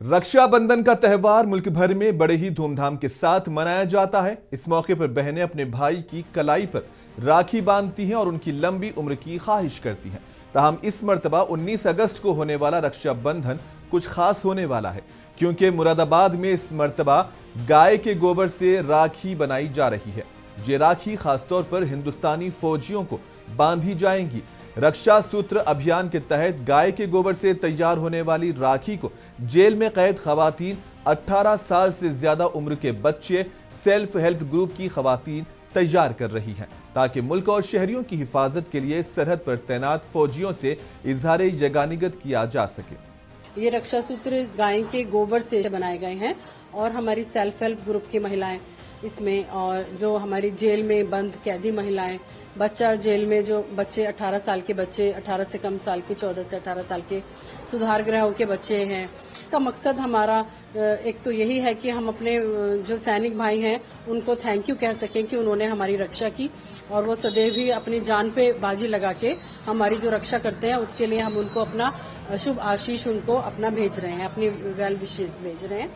रक्षाबंधन का त्यौहार मुल्क भर में बड़े ही धूमधाम के साथ मनाया जाता है। इस मौके पर बहनें अपने भाई की कलाई पर राखी बांधती हैं और उनकी लंबी उम्र की ख्वाहिश करती हैं। ताहम इस मर्तबा 19 अगस्त को होने वाला रक्षाबंधन कुछ खास होने वाला है, क्योंकि मुरादाबाद में इस मर्तबा गाय के गोबर से राखी बनाई जा रही है। ये राखी खासतौर पर हिंदुस्तानी फौजियों को बांधी जाएंगी। रक्षा सूत्र अभियान के तहत गाय के गोबर से तैयार होने वाली राखी को जेल में कैद खवातीन, 18 साल से ज्यादा उम्र के बच्चे, सेल्फ हेल्प ग्रुप की खवातीन तैयार कर रही हैं, ताकि मुल्क और शहरियों की हिफाजत के लिए सरहद पर तैनात फौजियों से इजहार यगानिगत किया जा सके। ये रक्षा सूत्र गाय के गोबर से बनाए गए हैं और हमारी सेल्फ हेल्प ग्रुप की महिलाएं इसमें, और जो हमारी जेल में बंद कैदी महिलाएं, बच्चा जेल में जो बच्चे 18 साल के बच्चे, 18 से कम साल के, 14 से 18 साल के सुधार गृहों के बच्चे हैं। इसका मकसद हमारा एक तो यही है कि हम अपने जो सैनिक भाई हैं उनको थैंक यू कह सकें कि उन्होंने हमारी रक्षा की और वो सदैव ही अपनी जान पे बाजी लगा के हमारी जो रक्षा करते हैं उसके लिए हम उनको अपना शुभ आशीष उनको अपना भेज रहे हैं, अपनी वेल विशेष भेज रहे हैं।